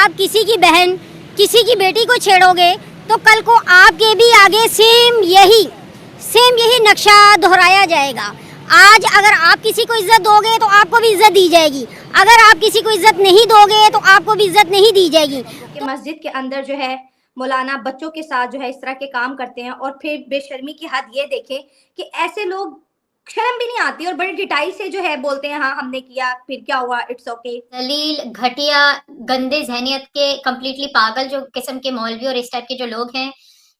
आप किसी की बहन, किसी की बेटी को छेड़ोगे तो कल को आपके भी आगे सेम यही नक्शा दोहराया जाएगा। आज अगर आप किसी को इज्जत दोगे तो आपको भी इज्जत दी जाएगी, अगर आप किसी को इज्जत नहीं दोगे तो आपको भी इज्जत नहीं दी जाएगी। कि मस्जिद के अंदर जो है मौलाना बच्चों के साथ जो है इस तरह के काम करते हैं, और फिर बेशर्मी की हद ये देखें कि ऐसे लोग शर्म भी नहीं आती और बड़ी डिटाइल से जो है बोलते हैं हाँ हमने किया, फिर क्या हुआ, इट्स ओके। दलील, घटिया, गंदे जहनियत के कंप्लीटली पागल जो किस्म के मौलवी और इस टाइप के जो लोग हैं,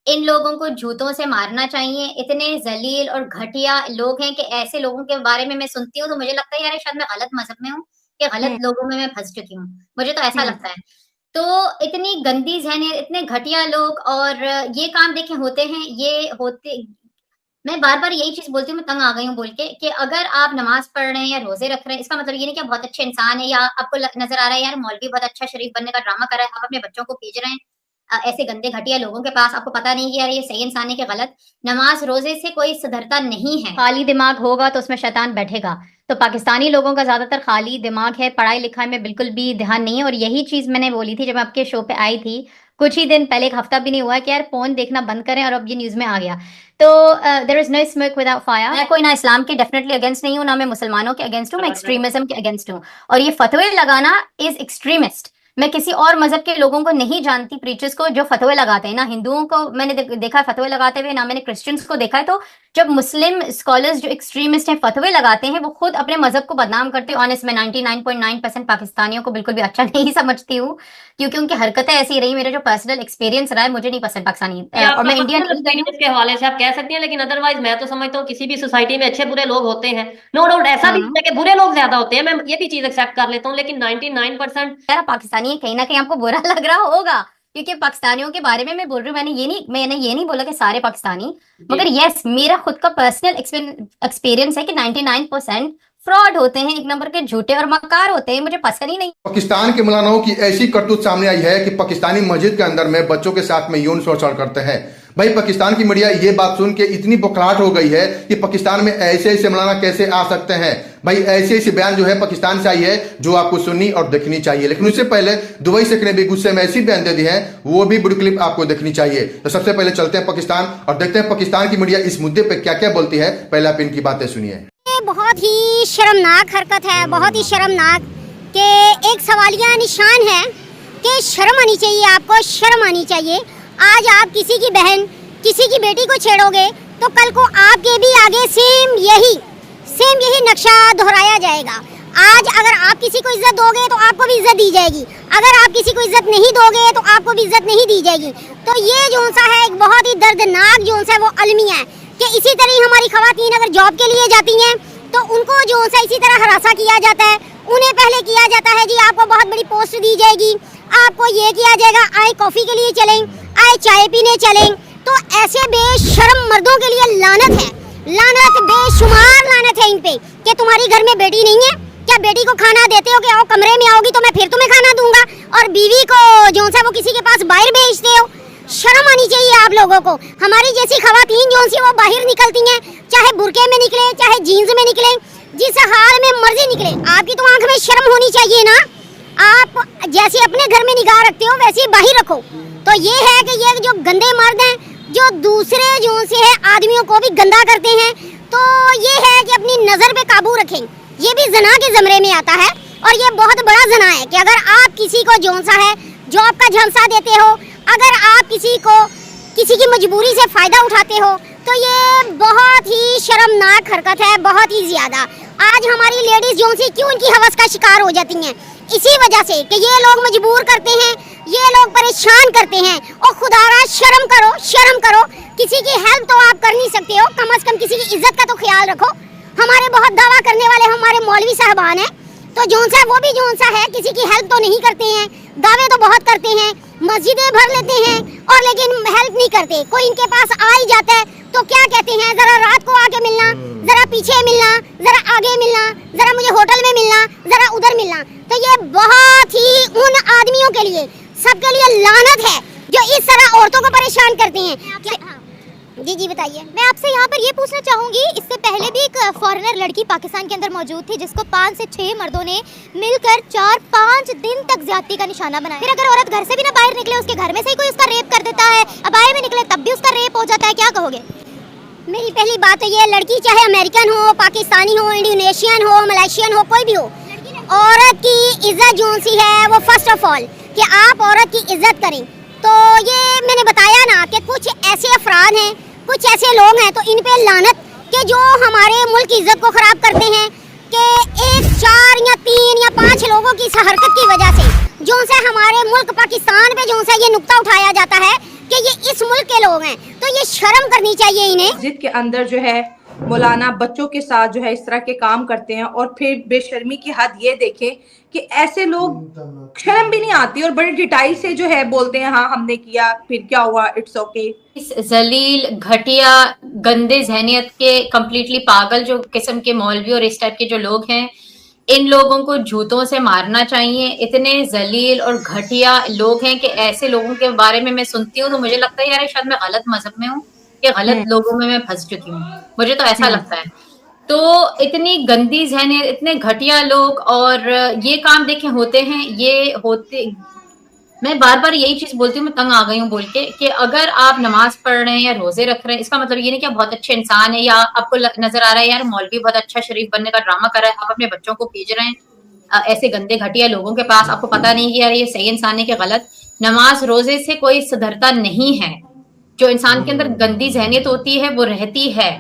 इन लोगों को जूतों से मारना चाहिए। इतने जलील और घटिया लोग हैं कि ऐसे लोगों के बारे में मैं सुनती हूँ तो मुझे लगता है यार शायद मैं गलत मजहब में हूँ या गलत लोगों में मैं फंस चुकी हूँ, मुझे तो ऐसा लगता है। तो इतनी गंदी जहनियत, इतने घटिया लोग, और ये काम देखें होते हैं, ये होते, मैं बार-बार यही चीज़ बोलती हूँ, मैं तंग आ गई हूँ बोल के कि अगर आप नमाज़ पढ़ रहे हैं या रोज़े रख रहे हैं, इसका मतलब ये नहीं कि आप बहुत अच्छे इंसान हैं या आपको नज़र आ रहा है यार मौलवी बहुत अच्छा शरीफ बनने का ड्रामा कर रहा है, आप अपने बच्चों को भेज रहे हैं ऐसे गंदे घटिया लोगों के पास, आपको पता नहीं कि यार ये सही इंसान है कि गलत। नमाज रोजे से कोई सुधरता नहीं है। खाली दिमाग होगा तो उसमें शैतान बैठेगा। तो पाकिस्तानी लोगों का ज्यादातर खाली दिमाग है, पढ़ाई लिखाई में बिल्कुल भी ध्यान नहीं है। और यही चीज मैंने बोली थी जब आपके शो पे आई थी कुछ ही दिन पहले, एक हफ्ता भी नहीं हुआ कि यार फोन देखना बंद करें, और अब ये न्यूज में आ गया। तो there is no smoke without fire. मैं कोई ना इस्लाम के डेफिनेटली अगेंस्ट नहीं हूँ, ना मैं मुसलमानों के अगेंस्ट हूँ, मैं एक्सट्रीमिज्म के अगेंस्ट हूँ। और ये फतवे लगाना इज एक्सट्रीमिस्ट। मैं किसी और मजहब के लोगों को नहीं जानती, प्रीचर्स को जो फतवे लगाते हैं, ना हिंदुओं को मैंने देखा है फतवे लगाते हुए, ना मैंने क्रिश्चियंस को देखा है। तो जब मुस्लिम स्कॉलर्स जो एक्सट्रीमिस्ट हैं फतवे लगाते हैं, वो खुद अपने मजहब को बदनाम करते हैं। ऑनेस्ट, मैं 99.9% पाकिस्तानियों को बिल्कुल भी अच्छा नहीं समझती हूँ, क्योंकि उनकी हरकतें ऐसी रही। मेरा जो पर्सनल एक्सपीरियंस रहा है, मुझे नहीं पसंद पाकिस्तानी, और मैं इंडियन के हवाले से आप कह सकती हैं, लेकिन अदरवाइज मैं तो समझता हूँ किसी भी सोसाइटी में अच्छे बुरे लोग होते हैं, नो डाउट। ऐसा भी है कि बुरे लोग ज्यादा होते हैं, मैं ये भी चीज एक्सेप्ट कर लेता हूँ, लेकिन 99% पाकिस्तानी है, कहीं ना कहीं आपको बुरा लग रहा होगा क्योंकि पाकिस्तानियों के बारे में मैं बोल रही हूँ। मैंने ये नहीं बोला कि सारे पाकिस्तानी, मगर यस, मेरा खुद का पर्सनल एक्सपीरियंस है कि 99% फ्रॉड होते हैं, एक नंबर के झूठे और मक्कार होते हैं, मुझे पसंद ही नहीं। पाकिस्तान के मौलानाओं की ऐसी करतूत सामने आई है कि पाकिस्तानी मस्जिद के अंदर में बच्चों के साथ में यौन शोषण करते हैं। भाई पाकिस्तान की मीडिया ये बात सुन के इतनी बौखलाहट हो गई है कि पाकिस्तान में ऐसे मौलाना कैसे आ सकते हैं। भाई ऐसे बयान जो है पाकिस्तान से आई है जो आपको सुननी और देखनी चाहिए। लेकिन उससे पहले दुबई शेख ने भी गुस्से में ऐसी बयान दे दी है, वो भी वीडियो क्लिप आपको देखनी चाहिए। तो सबसे पहले चलते हैं पाकिस्तान और देखते हैं पाकिस्तान की मीडिया इस मुद्दे पर क्या क्या बोलती है। पहले आप इनकी बातें सुनिए। बहुत ही शर्मनाक हरकत है, बहुत ही शर्मनाक के एक सवालिया निशान है कि शर्म आनी चाहिए, आपको शर्म आनी चाहिए। आज आप किसी की बहन, किसी की बेटी को छेड़ोगे तो कल को आपके भी आगे सेम यही नक्शा दोहराया जाएगा। आज अगर आप किसी को इज्जत दोगे तो आपको भी इज्जत दी जाएगी, अगर आप किसी को इज्जत नहीं दोगे तो आपको भी इज्जत नहीं दी जाएगी। तो ये जो सा है एक बहुत ही दर्दनाक जो सा वो अलमिया है कि इसी तरह हमारी खवातीन अगर जॉब के लिए जाती हैं तो उनको जो सा इसी तरह हरासा किया जाता है। उन्हें पहले किया जाता है जी आपको बहुत बड़ी पोस्ट दी जाएगी, आपको ये किया जाएगा, आए कॉफी के लिए चलें, आए चाय पीने चलें। तो ऐसे बेशर्म मर्दों के लिए लानत है, लानत, बेशुमार लानत है इन पे कि तुम्हारी घर में बेटी नहीं है, क्या बेटी को खाना देते हो कि आओ कमरे में आओगी तो मैं फिर तुम्हें खाना दूंगा, और बीवी को जो सा वो किसी के पास बाहर भेजते हो। शर्म आनी चाहिए आप लोगों को। हमारी जैसी खवातीन जो सी वो बाहर निकलती हैं, चाहे बुरके में निकले चाहे जीन्स में निकले, जिस हाल में मर्जी निकले, आपकी तो आंख में शर्म होनी चाहिए ना। आप जैसे अपने घर में निगाह रखते हो वैसे ही बाहर रखो। तो ये है कि ये जो गंदे मर्द हैं जो दूसरे जो से है आदमियों को भी गंदा करते हैं, तो ये है कि अपनी नजर पे काबू रखें। ये भी जना के जमरे में आता है, और ये बहुत बड़ा जना है कि अगर आप किसी को जो सा है जॉब का झलसा देते हो, अगर आप किसी की मजबूरी से फायदा उठाते हो, तो ये बहुत ही शर्मनाक हरकत है, बहुत ही ज्यादा। आज हमारी लेडीज जो सी क्यों इनकी हवस का शिकार हो जाती हैं, इसी वजह से कि ये लोग मजबूर करते हैं, ये लोग परेशान करते हैं। और खुदारा शर्म करो, शर्म करो। किसी की हेल्प तो आप कर नहीं सकते हो, कम से कम किसी की इज्जत का तो ख्याल रखो। हमारे बहुत दावा करने वाले हमारे मौलवी साहबान हैं, तो जोन सा वो भी जोन सा है किसी की हेल्प तो नहीं करते हैं, दावे तो बहुत करते हैं, मस्जिदें भर लेते हैं, और लेकिन हेल्प नहीं करते। कोई इनके पास आ ही जाता है तो क्या कहते हैं, जरा रात को आके मिलना, जरा पीछे मिलना, जरा आगे मिलना, जरा मुझे होटल में मिलना, जरा उधर मिलना। तो ये बहुत ही उन आदमियों के लिए, सबके लिए लानत है जो इस तरह औरतों को परेशान करते हैं। जी जी बताइए। मैं आपसे यहाँ पर ये पूछना चाहूंगी, इससे पहले भी एक फॉरेनर लड़की पाकिस्तान के अंदर मौजूद थी जिसको 5 से 6 मर्दों ने मिलकर 4-5 दिन तक ज्यादती का निशाना बनाया। फिर अगर औरत घर से भी ना बाहर निकले, उसके घर में से ही कोई उसका रेप कर देता है, अबाए में निकले तब भी उसका रेप हो जाता है, क्या कहोगे? मेरी पहली बात तो ये, लड़की चाहे अमेरिकन हो, पाकिस्तानी हो, इंडोनेशियन हो, मलेशियन हो, कोई भी हो, औरत की इज्जत जो सी है वो फर्स्ट ऑफ ऑल कि आप औरत की इज्जत करें। तो ये मैंने बताया ना कि कुछ ऐसे अफराद हैं, कुछ ऐसे लोग हैं, तो इन पे लानत के जो हमारे मुल्क की इज्जत को ख़राब करते हैं कि 1, 4 या 3 या 5 लोगों की इस हरकत की वजह से जो से हमारे मुल्क पाकिस्तान पे जो से ये नुक्ता उठाया जाता है कि ये इस मुल्क के लोग हैं, तो ये शर्म करनी चाहिए इन्हें। मस्जिद के अंदर जो है मौलाना बच्चों के साथ जो है इस तरह के काम करते हैं और फिर बेशर्मी की हद ये देखें कि ऐसे लोग शर्म भी नहीं आती और बड़ी डिटेल से जो है बोलते हैं हाँ हमने किया फिर क्या हुआ, इट्स ओके। इस जलील घटिया गंदे जहनियत के कंप्लीटली पागल जो किस्म के मौलवी और इस टाइप के जो लोग हैं, इन लोगों को जूतों से मारना चाहिए। इतने जलील और घटिया लोग हैं कि ऐसे लोगों के बारे में मैं सुनती हूँ तो मुझे लगता है यार शायद मैं गलत मजहब में हूँ, कि गलत लोगों में मैं फंस चुकी हूँ, मुझे तो ऐसा लगता है। तो इतनी गंदी जहनियत, इतने घटिया लोग, और ये काम देखे होते हैं, ये होते, मैं बार बार यही चीज बोलती हूँ, मैं तंग आ गई हूँ बोल के कि अगर आप नमाज पढ़ रहे हैं या रोजे रख रहे हैं, इसका मतलब ये नहीं कि आप बहुत अच्छे इंसान है, या आपको नजर आ रहा है यार मौलवी बहुत अच्छा शरीफ बनने का ड्रामा कर रहा है, आप अपने बच्चों को भेज रहे हैं ऐसे गंदे घटिया लोगों के पास, आपको पता नहीं कि यार ये सही इंसान है कि गलत। नमाज रोजे से कोई सुधरता नहीं है, जो इंसान के अंदर गंदी जहनियत होती है वो रहती है।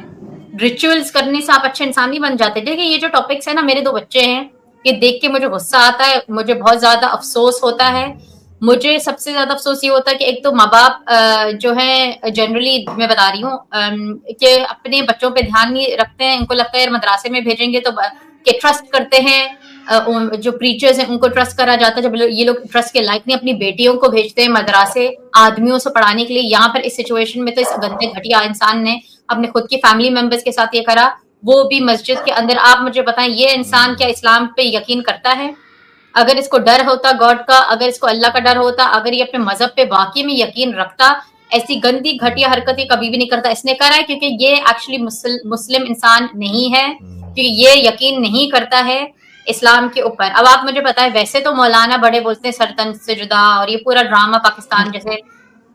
रिचुअल्स करने से आप अच्छे इंसान नहीं बन जाते। देखिए ये जो टॉपिक्स है ना, मेरे 2 बच्चे हैं, ये देख के मुझे गुस्सा आता है, मुझे बहुत ज्यादा अफसोस होता है। मुझे सबसे ज्यादा अफसोस ये होता है कि एक तो माँ बाप जो है जनरली मैं बता रही हूँ कि अपने बच्चों पे ध्यान नहीं रखते हैं। उनको लगता है यार मदरसे में भेजेंगे तो के ट्रस्ट करते हैं, जो प्रीचर्स हैं उनको ट्रस्ट करा जाता है। जब ये लोग ट्रस्ट के लायक नहीं, अपनी बेटियों को भेजते हैं मदरसे आदमियों से पढ़ाने के लिए। यहाँ पर इस सिचुएशन में तो इस गंदे घटिया इंसान ने अपने खुद की फैमिली मेंबर्स के साथ ये करा, वो भी मस्जिद के अंदर। आप मुझे बताएं ये इंसान क्या इस्लाम पे यकीन करता है? अगर इसको डर होता गॉड का, अगर इसको अल्लाह का डर होता, अगर ये अपने मजहब पे वाकई में यकीन रखता, ऐसी गंदी घटिया हरकत ये कभी भी नहीं करता। इसने करा है क्योंकि ये एक्चुअली मुस्लिम इंसान नहीं है, क्योंकि ये यकीन नहीं करता है इस्लाम के ऊपर। अब आप मुझे बताएं, वैसे तो मौलाना बड़े बोलते हैं सरतन से जुदा, और ये पूरा ड्रामा पाकिस्तान जैसे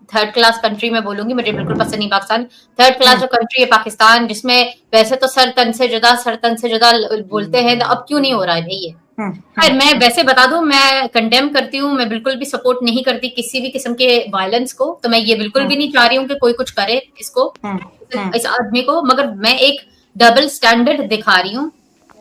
3rd क्लास कंट्री में बोलूंगी, मुझे बिल्कुल पसंद नहीं पाकिस्तान। 3rd क्लास जो कंट्री है पाकिस्तान, जिसमें वैसे तो सरतन से जुदा बोलते हैं, तो अब क्यों नहीं हो रहा है भाई ये? खैर मैं वैसे बता दूं, मैं कंडेम करती हूँ, मैं बिल्कुल भी सपोर्ट नहीं करती किसी भी किस्म के वायलेंस को। तो मैं ये बिल्कुल भी नहीं चाह रही हूँ कि कोई कुछ करे इसको, इस आदमी को, मगर मैं एक डबल स्टैंडर्ड दिखा रही हूँ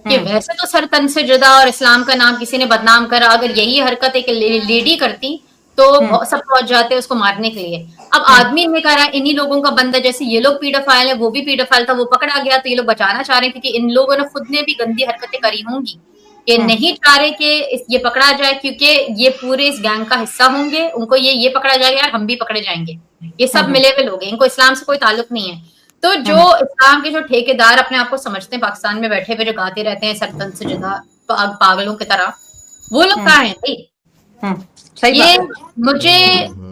कि वैसे तो सरतन से जुदा और इस्लाम का नाम किसी ने बदनाम करा, अगर यही हरकत एक लेडी करती तो सब पहुंच जाते उसको मारने के लिए। अब आदमी ने करा, इन्हीं लोगों का बंदा, जैसे ये लोग पीडोफाइल है, वो भी पीडोफाइल था, वो पकड़ा गया, तो ये लोग बचाना चाह रहे हैं क्योंकि इन लोगों ने खुद ने भी गंदी हरकतें करी होंगी, ये नहीं चाह रहे कि ये पकड़ा जाए क्योंकि ये पूरे इस गैंग का हिस्सा होंगे। उनको ये पकड़ा जाएगा यार हम भी पकड़े जाएंगे, ये सब मिले हुए लोग हैं, इनको इस्लाम से कोई ताल्लुक नहीं है। तो जो इस्लाम के जो ठेकेदार अपने आप को समझते हैं पाकिस्तान में बैठे हुए, जो गाते रहते हैं सरतन से जुदा पागलों की तरह, वो लोग कहाँ हैं भाई? ये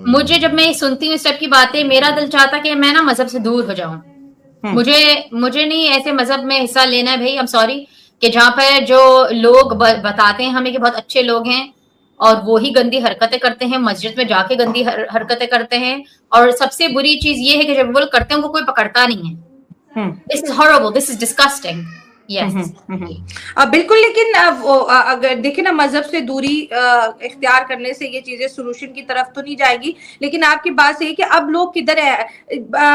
मुझे जब मैं सुनती हूँ इस टाइप की बातें, मेरा दिल चाहता कि मैं ना मजहब से दूर हो जाऊं। मुझे नहीं ऐसे मजहब में हिस्सा लेना है भाई। आई एम सॉरी कि जहाँ पर जो लोग बताते हैं हमें कि बहुत अच्छे लोग हैं और वो ही गंदी हरकतें करते हैं, मस्जिद में जाके गंदी हरकतें करते हैं। और सबसे बुरी चीज ये है कि जब वो लोग करते हैं उनको कोई पकड़ता नहीं है। This is horrible, this is disgusting. बिल्कुल। लेकिन अगर देखें ना, मजहब से दूरी इख्तियार करने से ये चीजें सोल्यूशन की तरफ तो नहीं जाएगी। लेकिन आपकी बात सही है कि अब लोग किधर है,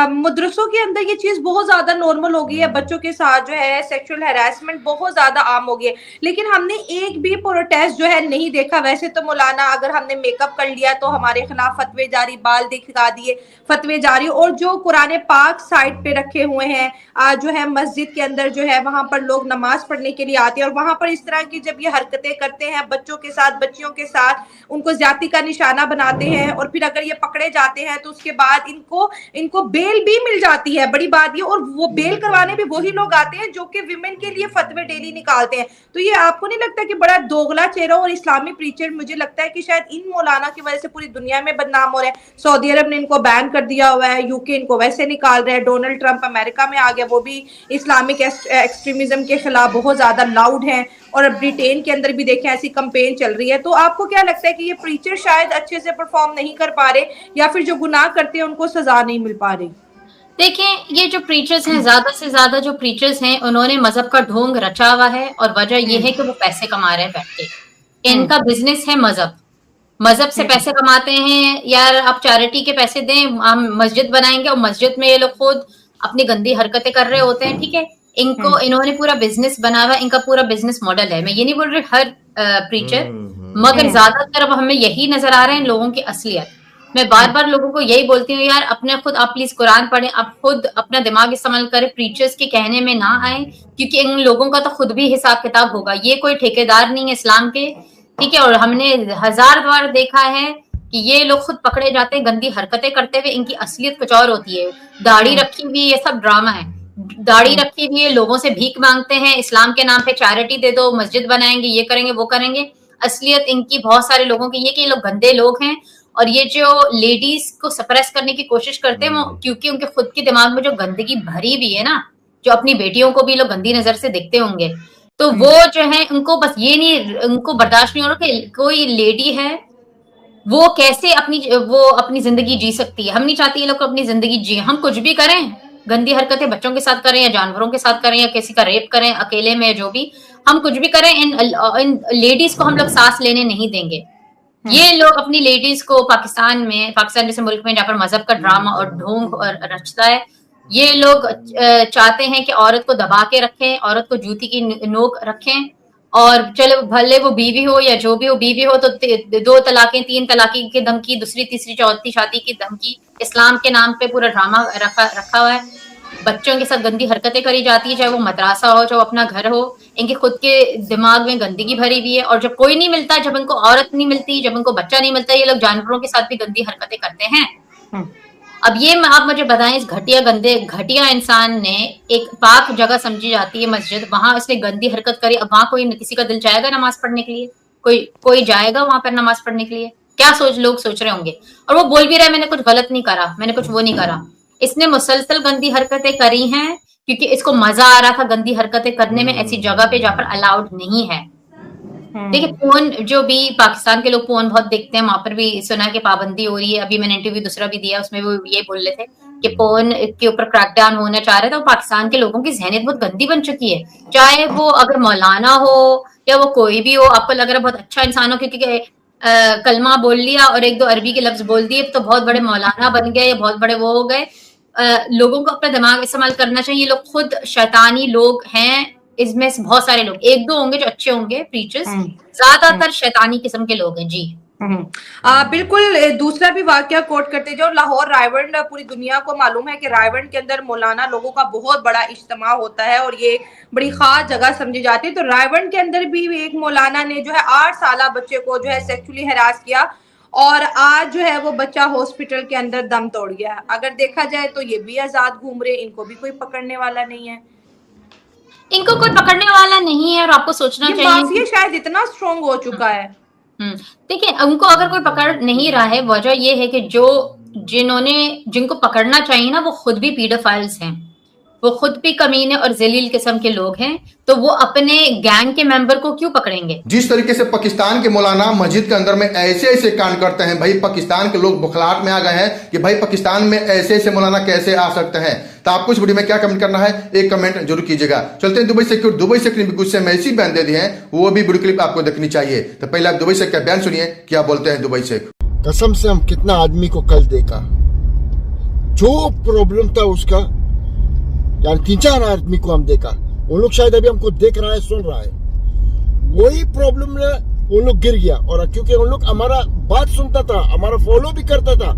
मदरसों के अंदर ये चीज बहुत ज्यादा नॉर्मल हो गई है, बच्चों के साथ जो है सेक्सुअल हैरेसमेंट बहुत ज्यादा आम हो गई है। लेकिन हमने एक भी प्रोटेस्ट जो है नहीं देखा। वैसे तो मौलाना अगर हमने मेकअप कर लिया तो हमारे खिलाफ फतवे जारी, बाल दिखा दिए, फतवे जारी, और जो कुरान पाक साइड पे रखे हुए हैं जो है मस्जिद के अंदर जो है वहां पर लोग नमाज पढ़ने के लिए आते हैं और वहां पर इस तरह की जब ये हरकतें करते हैं बच्चों के साथ, बच्चियों के साथ, उनको ज्यादती का निशाना बनाते हैं और फिर अगर ये पकड़े जाते हैं तो उसके बाद इनको बेल भी मिल जाती है। बड़ी बात ये, और वो बेल करवाने भी वही लोग आते हैं जो कि विमेन के लिए फतवे डेली निकालते हैं। तो ये आपको नहीं लगता कि बड़ा दोगला चेहरा और इस्लामी प्रीचर, मुझे लगता है कि शायद इन मौलाना की वजह से पूरी दुनिया में बदनाम हो रहा है। सऊदी अरब ने इनको बैन कर दिया हुआ है, यूके इनको वैसे निकाल रहा है, डोनाल्ड ट्रंप अमेरिका में आ गया, वो भी इस्लामिक एक्सट्रीमिज्म के खिलाफ बहुत ज्यादा लाउड है, और ब्रिटेन के अंदर भी देखें ऐसी कैंपेन चल रही है। तो आपको क्या लगता है कि ये प्रीचर शायद अच्छे से परफॉर्म नहीं कर पा रहे, या फिर जो गुनाह करते हैं उनको सजा नहीं मिल पा रही? देखें, ये जो प्रीचर्स हैं, ज्यादा से ज्यादा जो प्रीचर्स हैं, उन्होंने मजहब का ढोंग रचा हुआ है, और वजह ये है कि वो पैसे कमा रहे हैं बैठ के। इनका बिजनेस है मजहब से पैसे कमाते हैं। यार आप चैरिटी के पैसे दें, हम मस्जिद बनाएंगे, और मस्जिद में ये लोग खुद अपनी गंदी हरकतें कर रहे होते हैं। ठीक है, इन्होंने पूरा बिजनेस बना हुआ, इनका पूरा बिजनेस मॉडल है। मैं ये नहीं बोल रही हर प्रीचर, मगर ज्यादातर अब हमें यही नजर आ रहे हैं लोगों की असलियत। मैं बार बार लोगों को यही बोलती हूँ, यार अपने खुद आप प्लीज कुरान पढ़ें, आप खुद अपना दिमाग इस्तेमाल करें, प्रीचर्स के कहने में ना आए, क्योंकि इन लोगों का तो खुद भी हिसाब किताब होगा। ये कोई ठेकेदार नहीं है इस्लाम के, ठीक है। और हमने 1000 बार देखा है कि ये लोग खुद पकड़े जाते हैं गंदी हरकतें करते हुए, इनकी असलियत कुछ और होती है। दाढ़ी रखी हुई, ये सब ड्रामा है। दाढ़ी रखी हुई है, लोगों से भीख मांगते हैं, इस्लाम के नाम पे चैरिटी दे दो, मस्जिद बनाएंगे, ये करेंगे वो करेंगे। असलियत इनकी बहुत सारे लोगों की ये कि ये लोग गंदे लोग हैं, और ये जो लेडीज को सप्रेस करने की कोशिश करते हैं, वो क्योंकि उनके खुद के दिमाग में जो गंदगी भरी हुई है ना, जो अपनी बेटियों को भी लोग गंदी नजर से देखते होंगे, तो वो जो है उनको बस ये नहीं, उनको बर्दाश्त नहीं हो रहा कि कोई लेडी है वो कैसे अपनी जिंदगी जी सकती है। हम नहीं चाहती ये लोग अपनी जिंदगी जिए। हम कुछ भी करें, गंदी हरकतें बच्चों के साथ करें या जानवरों के साथ करें या किसी का रेप करें अकेले में, जो भी हम कुछ भी करें, इन लेडीज को हम लोग सांस लेने नहीं देंगे। ये लोग अपनी लेडीज को पाकिस्तान जैसे मुल्क में जहाँ पर मजहब का ड्रामा और ढोंग और रचता है, ये लोग चाहते हैं कि औरत को दबा के रखें, औरत को जूती की नोक रखें, और चले भले वो बीवी हो या जो भी हो, बीवी हो तो 2 तलाकें 3 तलाकी की धमकी, दूसरी तीसरी चौथी शादी की धमकी, इस्लाम के नाम पे पूरा ड्रामा रखा हुआ है। बच्चों के साथ गंदी हरकतें करी जाती है, चाहे वो मदरसा हो चाहे वो अपना घर हो। इनके खुद के दिमाग में गंदगी भरी हुई है, और जब कोई नहीं मिलता, जब इनको औरत नहीं मिलती, जब इनको बच्चा नहीं मिलता, ये लोग जानवरों के साथ भी गंदी हरकतें करते हैं। अब ये आप मुझे बताएं, इस घटिया इंसान ने एक पाक जगह समझी जाती है मस्जिद, वहां उसने गंदी हरकत करी। अब वहां किसी का दिल जाएगा नमाज पढ़ने के लिए? कोई जाएगा वहां पर नमाज पढ़ने के लिए? क्या लोग सोच रहे होंगे। और वो बोल भी रहा है मैंने कुछ गलत नहीं करा, मैंने कुछ वो नहीं करा। इसने मुसलसल गंदी हरकतें करी हैं क्योंकि इसको मजा आ रहा था गंदी हरकतें करने में ऐसी जगह पे जहाँ पर अलाउड नहीं है। देखिए, पोर्न जो भी पाकिस्तान के लोग पोर्न बहुत देखते हैं, वहां पर भी सुना कि पाबंदी हो रही है। अभी मैंने इंटरव्यू दूसरा भी दिया, उसमें वो ये बोल रहे थे कि पोर्न के ऊपर क्रैकडाउन होना चाह रहे थे। तो पाकिस्तान के लोगों की ज़हनियत बहुत गंदी बन चुकी है, चाहे वो अगर मौलाना हो या वो कोई भी हो। आपको लग रहा है बहुत अच्छा इंसान हो क्योंकि कलमा बोल लिया और 1-2 अरबी के लफ्ज बोल दिए तो बहुत बड़े मौलाना बन गए या बहुत बड़े वो हो गए। लोगों को अपना दिमाग इस्तेमाल करना चाहिए। लोग खुद शैतानी लोग हैं, इसमें बहुत सारे लोग, 1-2 होंगे जो अच्छे होंगे प्रीचर्स, ज्यादातर शैतानी किस्म के लोग हैं जी। बिल्कुल। दूसरा भी वाकया कोट करते जाओ, लाहौर रायवंड, पूरी दुनिया को मालूम है कि रायवंड के अंदर मौलाना लोगों का बहुत बड़ा इज्तिमा होता है और ये बड़ी खास जगह समझी जाती है। तो रायवंड के अंदर भी एक मौलाना ने जो है 8 साल बच्चे को जो है सेक्सुअली हैरास किया और आज जो है वो बच्चा हॉस्पिटल के अंदर दम तोड़ गया। अगर देखा जाए तो ये भी आजाद घूम रहे, इनको भी कोई पकड़ने वाला नहीं है। इनको कोई पकड़ने वाला नहीं है और आपको सोचना चाहिए माफिया शायद इतना स्ट्रॉन्ग हो चुका है। देखिए, उनको अगर कोई पकड़ नहीं रहा है, वजह ये है कि जिनको पकड़ना चाहिए ना, वो खुद भी पीडोफाइल्स हैं, वो खुद भी कमीने और जलील किस्म के लोग हैं, तो वो अपने गैंग के मेंबर को क्यों पकड़ेंगे। जिस तरीके से पाकिस्तान के मौलाना मस्जिद के अंदर में ऐसे कांड करते हैं, भाई पाकिस्तान के लोग बुखलाहट में आ गए हैं कि भाई पाकिस्तान में ऐसे मौलाना कैसे आ सकते हैं। तो आपको इस वीडियो में क्या कमेंट करना है, एक कमेंट जरूर कीजिएगा। चलते हैं दुबई से कुछ से ऐसी बयान दे दिए हैं, वो भी वीडियो क्लिप आपको देखनी चाहिए। तो पहले आप दुबई से क्या बयान सुनिए, क्या बोलते हैं दुबई से। कसम से हम कितना आदमी को कल देखा, जो प्रॉब्लम था उसका, यानी 3-4 आदमी को हम देखा, उन लोग शायद अभी हमको देख रहा है, सुन रहा है, वही प्रॉब्लम में उन लोग गिर गया। और क्योंकि उन लोग हमारा बात सुनता था, हमारा फॉलो भी करता था,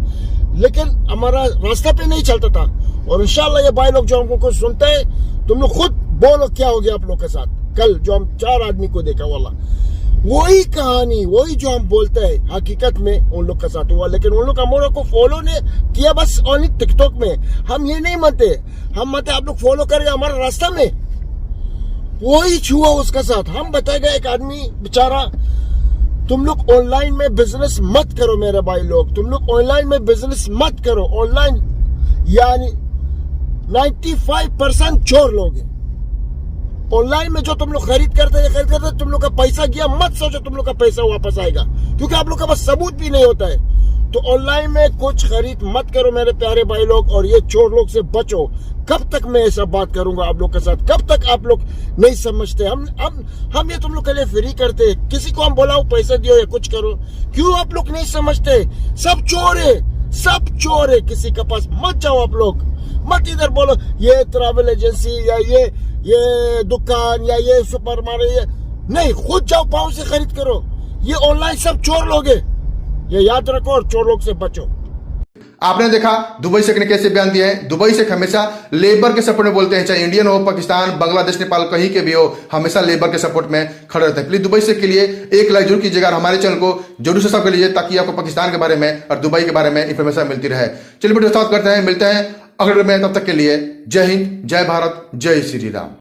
लेकिन हमारा रास्ता पे नहीं चलता था। और इंशाल्लाह ये भाई लोग जो हमको कुछ सुनते हैं, तुम लोग खुद बोलो क्या हो गया आप लोग के साथ कल जो हम 4 आदमी को देखा वाला, वही कहानी, वही जो हम बोलते हैं हकीकत में उन लोग के साथ हुआ। लेकिन उन लोग हमारे को फॉलो ने किया बस ओनली टिकटॉक में। हम ये नहीं मानते, हम मानते आप लोग फॉलो करें हमारे रास्ता में। वही हुआ उसके साथ। हम बताएगा एक आदमी बेचारा, तुम लोग ऑनलाइन में बिजनेस मत करो मेरे भाई लोग, तुम लोग ऑनलाइन में बिजनेस मत करो। ऑनलाइन यानी 95% चोर लोग हैं। ऑनलाइन में जो तुम लोग खरीद करते हैं तुम लोग का पैसा गया, मत सोचो तुम लोग का पैसा वापस आएगा, क्योंकि आप लोग का पास सबूत भी नहीं होता है। तो ऑनलाइन में कुछ खरीद मत करो मेरे प्यारे भाई लोग, और ये चोर लोग से बचो। कब तक मैं ऐसा बात करूंगा आप लोग के साथ? कब तक आप लोग नहीं समझते? हम ये तुम लोग के लिए फ्री करते, किसी को हम बोलाओ पैसे दियो या कुछ करो, क्यों आप लोग नहीं समझते? सब चोर है, सब चोर है। किसी के पास मत जाओ आप लोग, मत इधर बोलो ये ट्रैवल एजेंसी या ये दुकान या ये सुपर मार्केट, नहीं, खुद जाओ पाँव से खरीद करो। ये ऑनलाइन सब चोर लोग हैं, ये याद रखो, और चोर लोग से बचो। आपने देखा दुबई शेख ने कैसे बयान दिया है। दुबई शेख हमेशा लेबर के सपोर्ट में बोलते हैं, चाहे इंडियन हो, पाकिस्तान, बांग्लादेश, नेपाल, कहीं के भी हो, हमेशा लेबर के सपोर्ट में खड़े रहते हैं। प्लीज दुबई शेख के लिए एक लाइक जरूर कीजिएगा, हमारे चैनल को जरूर सब्सक्राइब कर लीजिए, ताकि आपको पाकिस्तान के बारे में और दुबई के बारे में इंफॉर्मेशन मिलती रहे। चलिए वीडियो स्टार्ट करते हैं, मिलते हैं अगले में, तब तक के लिए जय हिंद, जय भारत, जय श्री राम।